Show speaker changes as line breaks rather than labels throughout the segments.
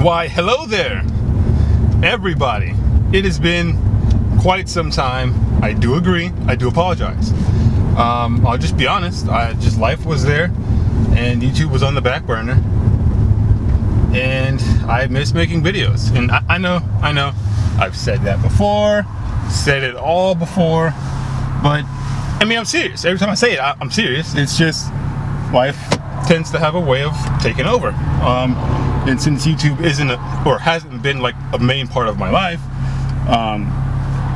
Why, hello there, everybody. It has been quite some time. I do agree. I do apologize. I'll just be honest. Life was there, and YouTube was on the back burner, and I miss making videos. And I know. I've said that before, said it all before, but I mean, I'm serious. Every time I say it, I'm serious. It's just life tends to have a way of taking over. And since YouTube isn't or hasn't been like a main part of my life,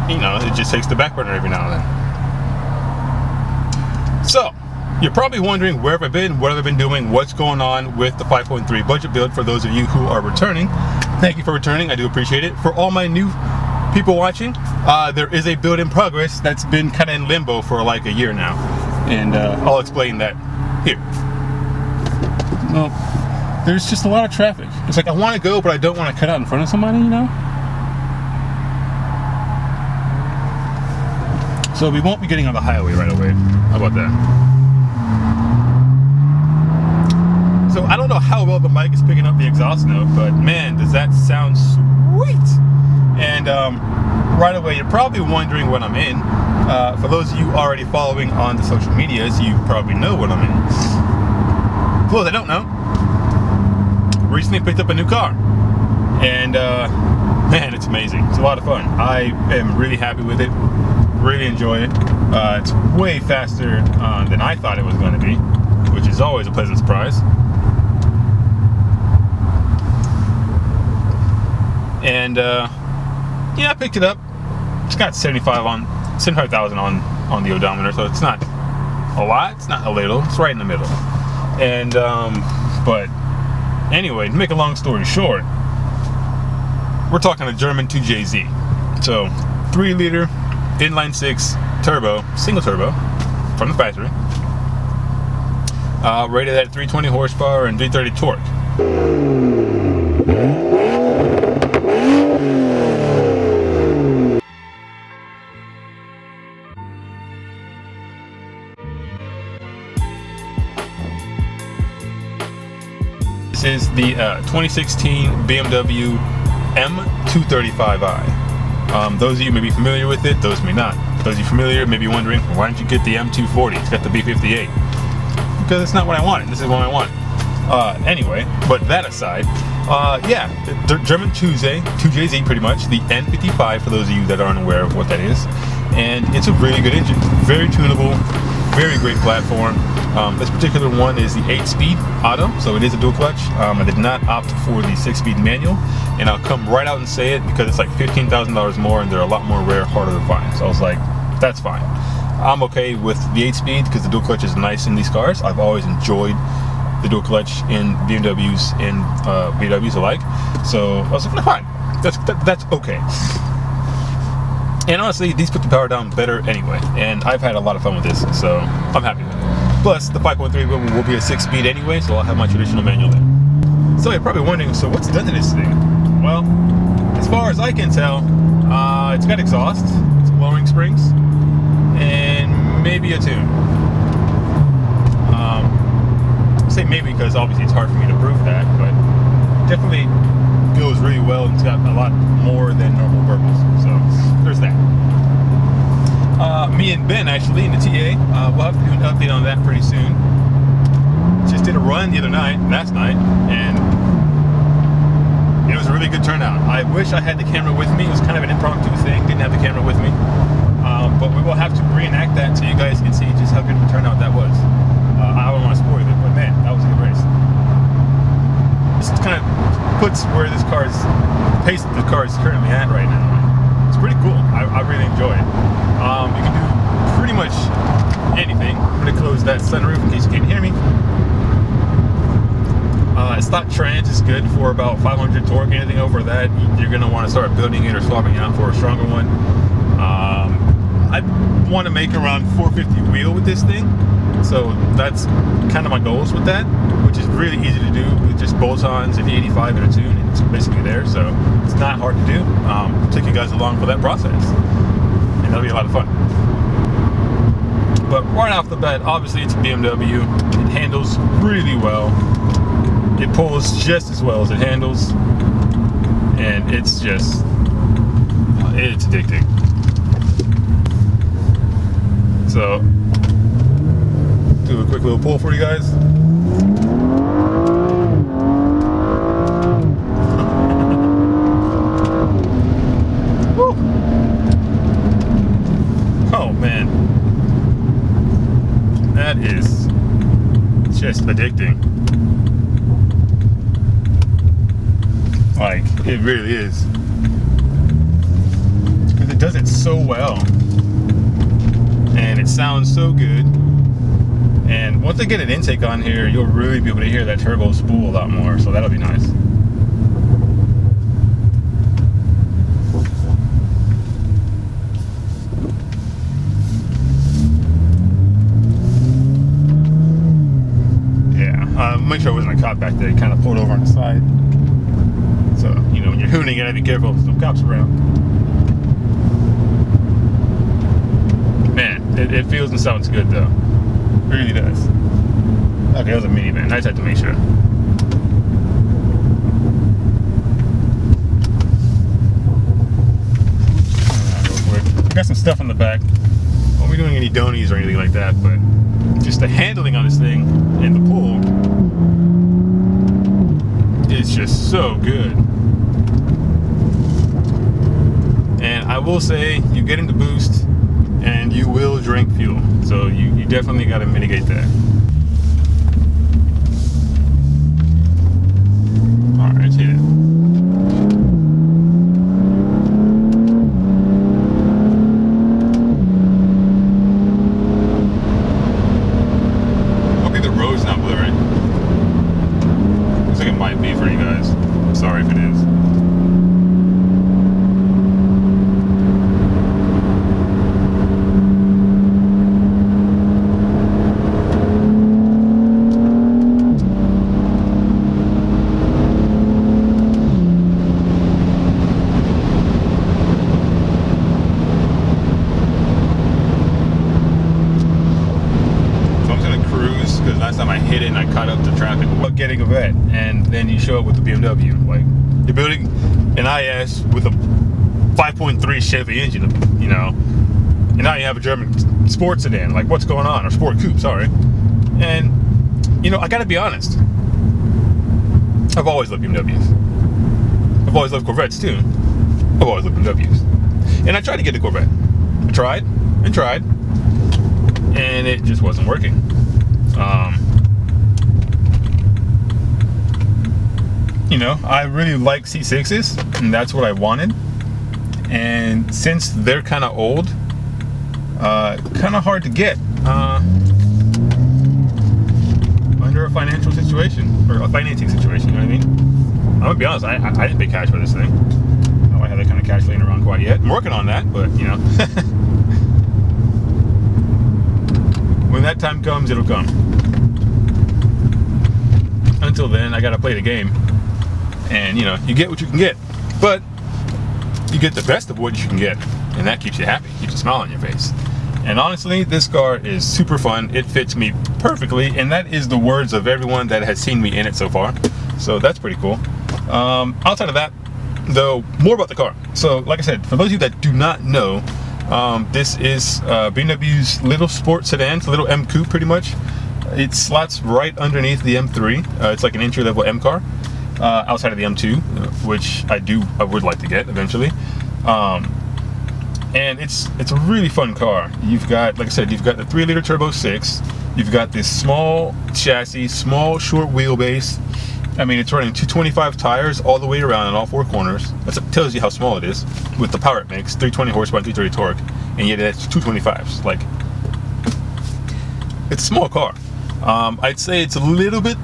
you know, it just takes the back burner every now and then. So, you're probably wondering where have I been, what have I been doing, what's going on with the 5.3 budget build for those of you who are returning. Thank you for returning, I do appreciate it. For all my new people watching, there is a build in progress that's been kind of in limbo for like a year now. And I'll explain that here. Well, there's just a lot of traffic. It's like I want to go, but I don't want to cut out in front of somebody, you know? So we won't be getting on the highway right away. How about that? So I don't know how well the mic is picking up the exhaust note, but man, does that sound sweet! And right away, you're probably wondering what I'm in. For those of you already following on the social medias, you probably know what I'm in. For those that don't know, recently picked up a new car, and man, it's amazing. It's a lot of fun. I am really happy with it, really enjoy it. It's way faster than I thought it was going to be, which is always a pleasant surprise. And yeah, I picked it up. It's got 75,000 on the odometer, so it's not a lot, it's not a little, it's right in the middle. And but anyway, to make a long story short, we're talking a German 2JZ. So 3-liter inline 6 turbo, single turbo from the factory, rated at 320 horsepower and 330 torque. This is the 2016 BMW M235i. Those of you may be familiar with it, those may not. Those of you familiar may be wondering, why didn't you get the M240? It's got the B58. Because it's not what I wanted. This is what I want. Anyway, but that aside, yeah, the German 2JZ pretty much, the N55 for those of you that are unaware of what that is. And it's a really good engine, very tunable, very great platform. This particular one is the 8-speed auto, so it is a dual clutch. I did not opt for the 6-speed manual, and I'll come right out and say it because it's like $15,000 more and they're a lot more rare, harder to find. So I was like, that's fine. I'm okay with the 8-speed because the dual clutch is nice in these cars. I've always enjoyed the dual clutch in BMWs and VWs alike. So I was like, no, fine, that's okay. And honestly, these put the power down better anyway, and I've had a lot of fun with this, so I'm happy with it. Plus, the 5.3 will be a 6-speed anyway, so I'll have my traditional manual there. So you're probably wondering, so what's done to this thing? Well, as far as I can tell, it's got exhaust, some lowering springs, and maybe a tune. I say maybe because obviously it's hard for me to prove that, but definitely goes really well, and it's got a lot more than normal purples. So there's that. Me and Ben actually in the TA, we'll have to do an update on that pretty soon. Just did a run the other night, last night, and really good turnout. I wish I had the camera with me. It was kind of an impromptu thing. Didn't have the camera with me. But we will have to reenact that so you guys can see just how good of a turnout that was. I don't want to spoil it, but man, that was a good race. This kind of puts where this car's, the pace that the car is currently at right now. It's pretty cool. I really enjoy it. You can do pretty much anything. I'm going to close that sunroof in case you can't hear me. Stock trans is good for about 500 torque. Anything over that, you're going to want to start building it or swapping out for a stronger one. I want to make around 450 wheel with this thing, so that's kind of my goals with that, which is really easy to do with just bolt-ons and 85 and a tune, and it's basically there, so it's not hard to do. Take you guys along for that process, and that'll be a lot of fun. But right off the bat, obviously it's a BMW. It handles really well. It pulls just as well as it handles, and it's addicting. So, do a quick little pull for you guys. Woo. Oh man, that is just addicting. Like, it really is. Because it does it so well. And it sounds so good. And once I get an intake on here, you'll really be able to hear that turbo spool a lot more. So that'll be nice. Yeah, make sure I wasn't a cop back there. He kind of pulled over on the side. So, you know, when you're hooning, you gotta be careful. There's some cops around. Man, it feels and sounds good though. It really does. Okay, that was a minivan. I just had to make sure. Real quick. I got some stuff on the back. Won't be doing any donies or anything like that, but just the handling on this thing and the pull is just so good. And I will say, you get into boost and you will drink fuel, so you definitely got to mitigate that. All right, let's hit it. Hopefully the road's not blurry. Looks like it might be for you guys. I'm sorry if it is. Last time I hit it and I caught up to traffic without getting a vet, and then you show up with the BMW. Like, you're building an IS with a 5.3 Chevy engine, you know, and now you have a German sports sedan. Like, what's going on? Or sport coupe, sorry. And, you know, I gotta be honest. I've always loved BMWs. I've always loved Corvettes too. I've always loved BMWs. And I tried to get a Corvette. I tried and tried, and it just wasn't working. You know, I really like C6s, and that's what I wanted. And since they're kind of old, kind of hard to get under a financial situation or a financing situation. You know what I mean? I'm gonna be honest. I didn't pay cash for this thing. I don't have that kind of cash laying around quite yet. I'm working on that, but you know, when that time comes, it'll come. Until then, I gotta play the game. And you know, you get what you can get, but you get the best of what you can get, and that keeps you happy, keeps a smile on your face. And honestly, this car is super fun. It fits me perfectly, and that is the words of everyone that has seen me in it so far. So that's pretty cool. Outside of that, though, more about the car. So like I said, for those of you that do not know, this is BMW's little sport sedan, it's a little M Coupe pretty much. It slots right underneath the M3. It's like an entry-level M car. outside of the M2, which I would like to get eventually. And it's a really fun car. You've got, like I said, you've got the 3-liter turbo 6. You've got this small chassis, small short wheelbase. I mean, it's running 225 tires all the way around in all 4 corners. That tells you how small it is with the power it makes, 320 horsepower, 330 torque, and yet it's 225s. Like, it's a small car. I'd say it's a little bit,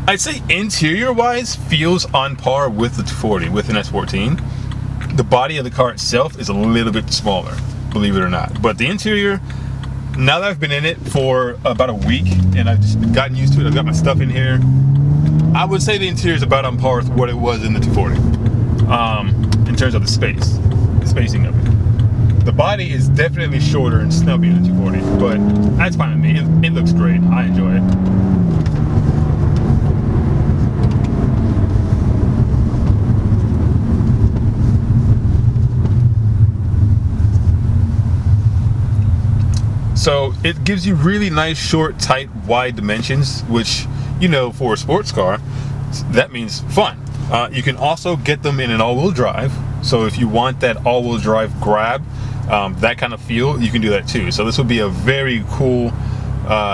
I'd say interior-wise feels on par with the 240, with an S14. The body of the car itself is a little bit smaller, believe it or not. But the interior, now that I've been in it for about a week and I've just gotten used to it, I've got my stuff in here, I would say the interior is about on par with what it was in the 240 in terms of the spacing of it. The body is definitely shorter and snubbier than 240, but that's fine with me. It looks great. I enjoy it. So it gives you really nice, short, tight, wide dimensions, which, you know, for a sports car, that means fun. You can also get them in an all-wheel drive. So if you want that all-wheel drive grab, that kind of feel, you can do that too. So this would be a very cool,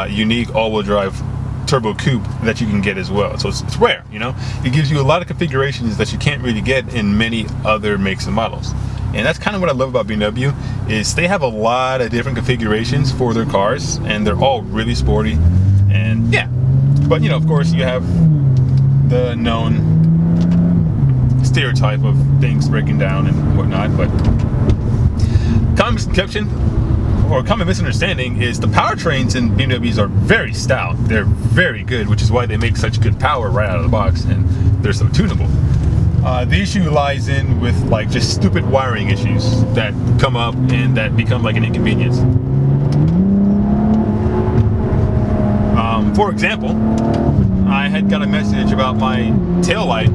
unique all-wheel drive turbo coupe that you can get as well. So it's rare, you know. It gives you a lot of configurations that you can't really get in many other makes and models. And that's kind of what I love about BMW, is they have a lot of different configurations for their cars, and they're all really sporty. And yeah, but you know, of course, you have the known stereotype of things breaking down and whatnot. But common misconception or common misunderstanding is the powertrains in BMWs are very stout. They're very good, which is why they make such good power right out of the box, and they're so tunable. The issue lies in with like just stupid wiring issues that come up and that become like an inconvenience. For example, I had got a message about my tail light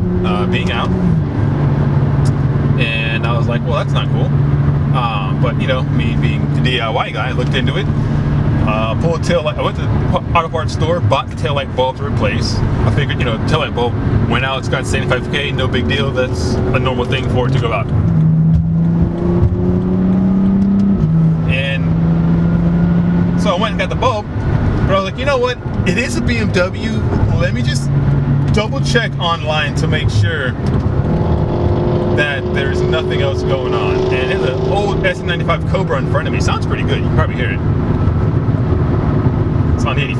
being out, and I was like, well, that's not cool. But you know, me being the DIY guy, I looked into it. Pulled a tail light. I went to the auto parts store, bought the tail light bulb to replace. I figured, you know, the tail light bulb went out, it's got 75K, no big deal. That's a normal thing for it to go out. And so I went and got the bulb, but I was like, you know what? It is a BMW. Let me just double check online to make sure that there's nothing else going on. And it's an old S95 Cobra in front of me. Sounds pretty good. You can probably hear it. It's on the 80.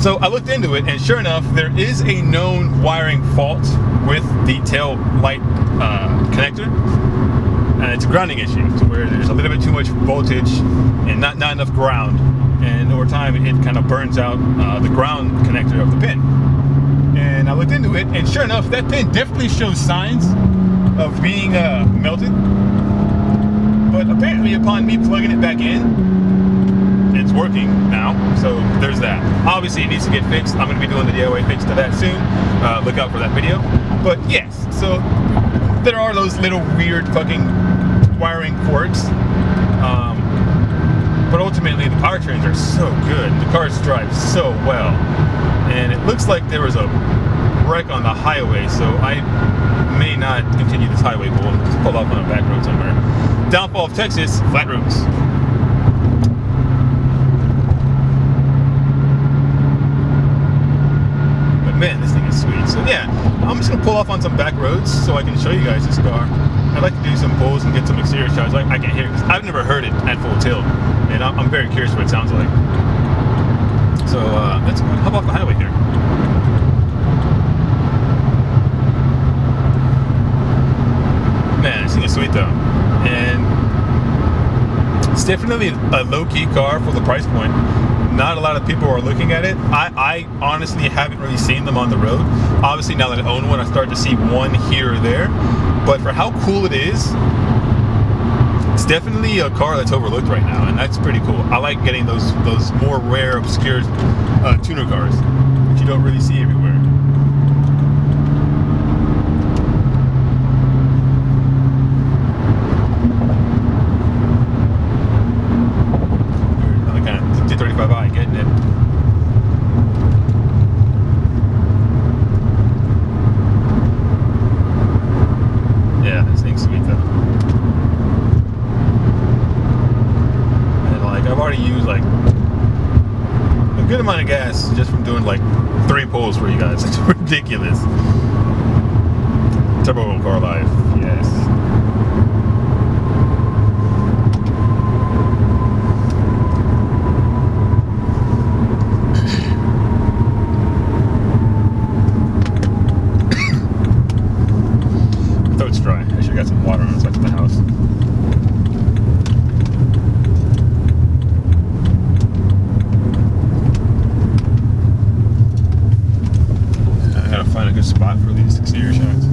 So I looked into it, and sure enough, there is a known wiring fault with the tail light connector, and it's a grounding issue, to where there's a little bit too much voltage and not enough ground, and over time it kind of burns out the ground connector of the pin. And I looked into it, and sure enough, that pin definitely shows signs of being melted, but apparently upon me plugging it back in, it's working now. So there's that. Obviously it needs to get fixed. I'm going to be doing the DIY fix to that soon. Look out for that video. But yes, so there are those little weird fucking wiring quirks, but ultimately the powertrains are so good. The cars drive so well, and it looks like there was a wreck on the highway, so I may not continue this highway, but we'll just pull off on a back road somewhere. Downfall of Texas, flat roads. But man, this thing is sweet. So yeah, I'm just gonna pull off on some back roads so I can show you guys this car. I'd like to do some pulls and get some exterior shots. I can't hear it because I've never heard it at full tilt, and I'm very curious what it sounds like. So let's hop off the highway here. Man, this thing is sweet though, and it's definitely a low-key car for the price point. Not a lot of people are looking at it. I honestly haven't really seen them on the road. Obviously, now that I own one, I start to see one here or there. But for how cool it is, it's definitely a car that's overlooked right now, and that's pretty cool. I like getting those more rare, obscure tuner cars that you don't really see everywhere. amount of gas just from doing like 3 pulls for you guys. It's ridiculous. Turbo car life, yes. Throat's dry. I should have got some water on the side of the house. I gotta find a good spot for these exterior shots.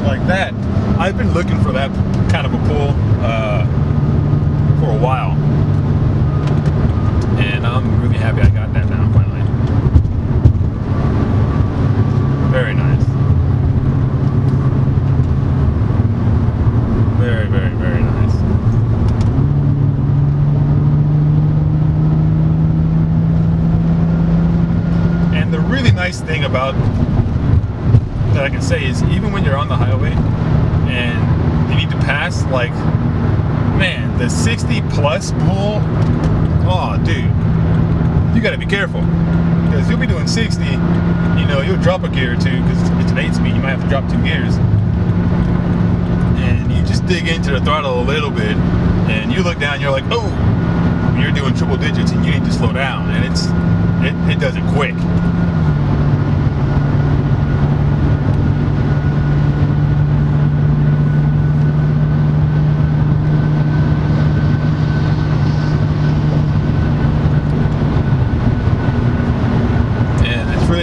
Like that. I've been looking for that kind of a pull for a while, and I'm really happy I got that now finally. Very nice. Very, very, very nice. And the really nice thing about that I can say is, even when you're on the highway and you need to pass, like, man, the 60 plus pull, oh dude, you gotta be careful, because you'll be doing 60, you know, you'll drop a gear or two, because it's an 8-speed, you might have to drop 2 gears, and you just dig into the throttle a little bit, and you look down, you're like, oh, you're doing triple digits, and you need to slow down, and it does it quick.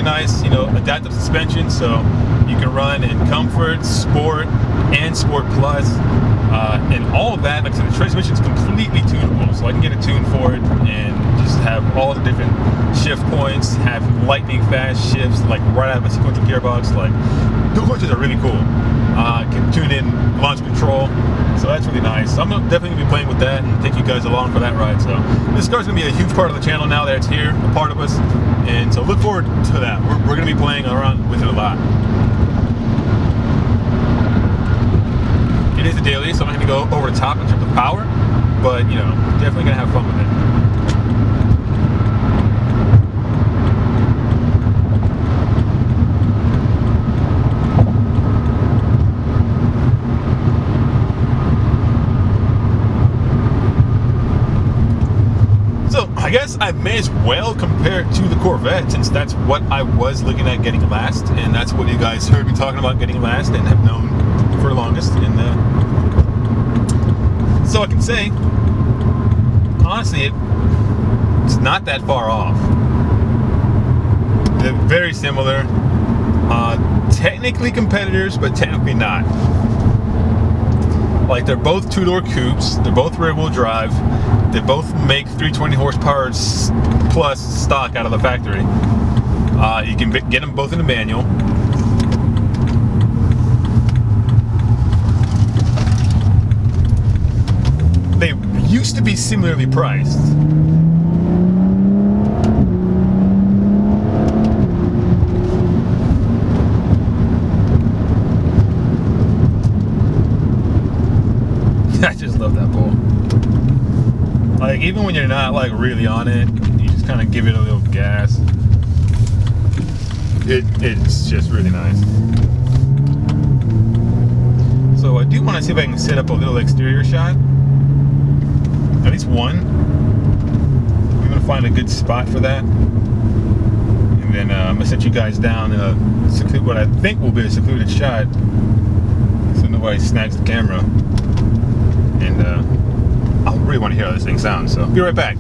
Nice, you know, adaptive suspension, so you can run in comfort, sport, and sport plus, and all of that. Like I said, the transmission is completely tunable, so I can get a tune for it and just have all the different shift points, have lightning fast shifts, like right out of a sequential gearbox. Like, the horses are really cool. Can tune in launch control, so that's really nice. So I'm definitely gonna be playing with that and take you guys along for that ride. So this car's gonna be a huge part of the channel now that it's here, a part of us, and so look forward to that. We're gonna be playing around with it a lot. It is a daily, so I'm not gonna go over the top in terms of power, but you know, definitely gonna have fun with it. I guess I may as well compare it to the Corvette, since that's what I was looking at getting last, and that's what you guys heard me talking about getting last and have known for the longest. And so I can say, honestly, it's not that far off. They're very similar. Technically competitors, but technically not. Like, they're both 2-door coupes, they're both rear-wheel drive, they both make 320 horsepower plus stock out of the factory. You can get them both in the manual. They used to be similarly priced. I just love that bull. Like, even when you're not like really on it, you just kind of give it a little gas. It's just really nice. So I do want to see if I can set up a little exterior shot. At least one. I'm gonna find a good spot for that, and then I'm gonna set you guys down in what I think will be a secluded shot, so nobody snags the camera. And I really want to hear how this thing sounds, so be right back.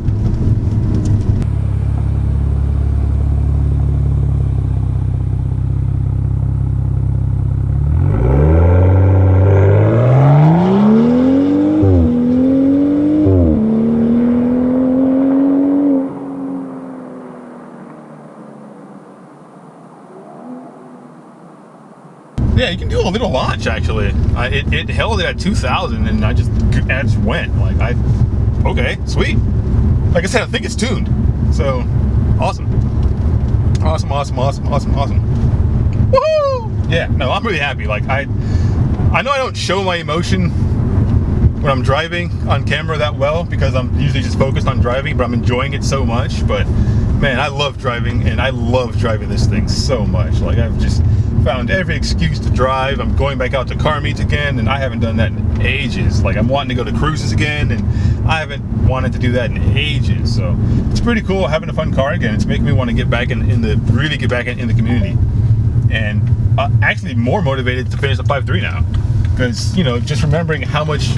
Yeah, you can do a little launch actually. It held it at 2,000 and I just went. Like, okay, sweet. Like I said, I think it's tuned. So, awesome. Awesome, awesome, awesome, awesome, awesome. Woohoo! yeah, no, I'm really happy. Like I know I don't show my emotion when I'm driving on camera that well because I'm usually just focused on driving, but I'm enjoying it so much. But man, I love driving, and I love driving this thing so much. Like I've just found every excuse to drive. I'm going back out to car meets again, and I haven't done that in ages. Like I'm wanting to go to cruises again, and I haven't wanted to do that in ages. So it's pretty cool having a fun car again. It's making me want to get back really get back in the community, and actually more motivated to finish the 5.3 now, because you know, just remembering how much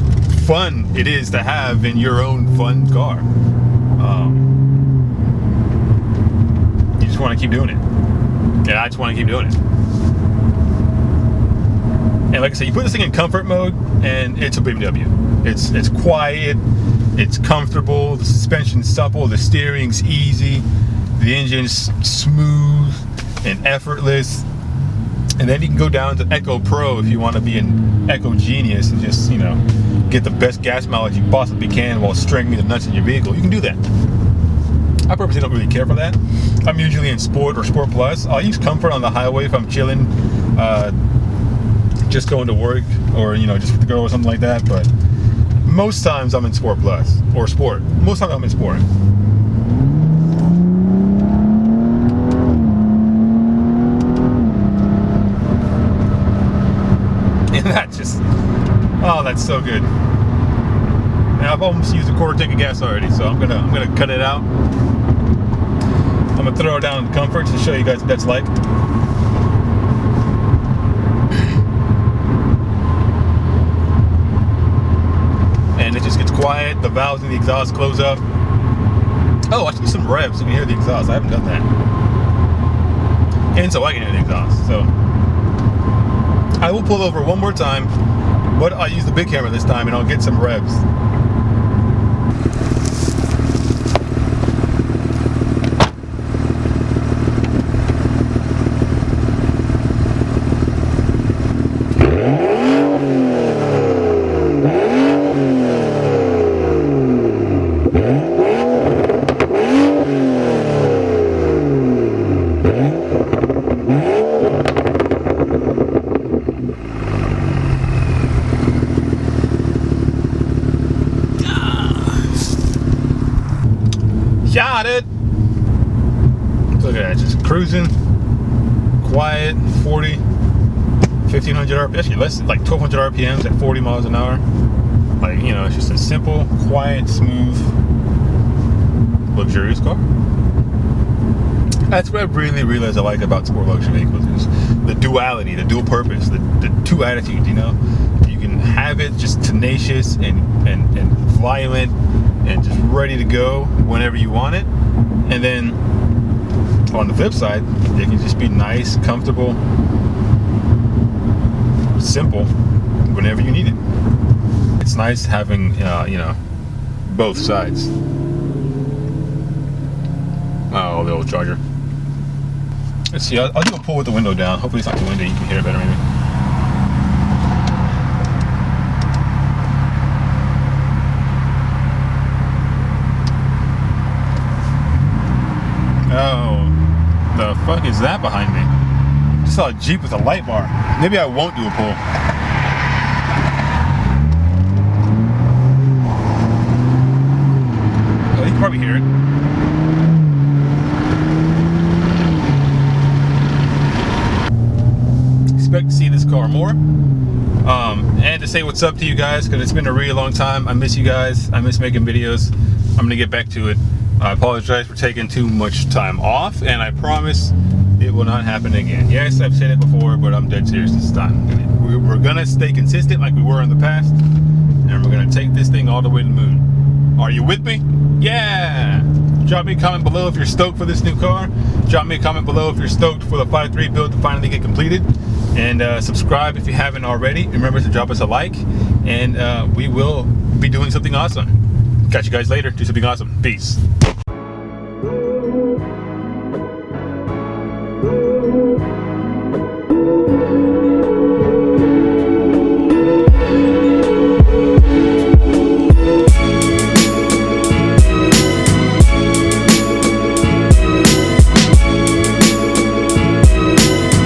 fun it is to have in your own fun car. You just want to keep doing it, and I just want to keep doing it. And like I said, you put this thing in comfort mode, and it's a BMW. It's quiet, it's comfortable, the suspension's supple, the steering's easy, the engine's smooth and effortless. And then you can go down to Eco Pro if you want to be an eco genius and just, you know, get the best gas mileage you possibly can while strangling the nuts in your vehicle. You can do that. I purposely don't really care for that. I'm usually in Sport or Sport Plus. I'll use Comfort on the highway if I'm chilling, just going to work, or you know, just with the girl or something like that. But most times I'm in Sport Plus or Sport. Most times I'm in Sport. And that just, oh, that's so good. Now I've almost used a quarter tank of gas already, so I'm gonna cut it out. I'm gonna throw it down in Comfort to show you guys what that's like. And it just gets quiet. The valves in the exhaust close up. Oh, I should do some revs so you can hear the exhaust. I haven't done that. And so I can hear the exhaust. So I will pull over one more time, but I'll use the big camera this time and I'll get some revs. Shot it! Look at that, just cruising, quiet, 40, 1500 RPM, actually less, like 1200 RPMs at 40 miles an hour. Like, you know, it's just a simple, quiet, smooth, luxurious car. That's what I really realized I like about sport luxury vehicles, is the duality, the dual purpose, the two attitudes, you know? You can have it just tenacious and violent and just ready to go whenever you want it. And then on the flip side, it can just be nice, comfortable, simple whenever you need it. It's nice having, you know, both sides. Oh, the old Charger. Let's see, I'll do a pull with the window down. Hopefully it's not too windy, you can hear it better maybe. Oh, the fuck is that behind me? Just saw a Jeep with a light bar. Maybe I won't do a pull. Oh, you can probably hear it. Expect to see this car more. And to say what's up to you guys, because it's been a really long time. I miss you guys. I miss making videos. I'm gonna get back to it. I apologize for taking too much time off, and I promise it will not happen again. Yes, I've said it before, but I'm dead serious this time. We're gonna stay consistent like we were in the past, and we're gonna take this thing all the way to the moon. Are you with me? Yeah! Drop me a comment below if you're stoked for this new car. Drop me a comment below if you're stoked for the 5.3 build to finally get completed. And subscribe if you haven't already. Remember to drop us a like, and we will be doing something awesome. Catch you guys later. Do something awesome. Peace.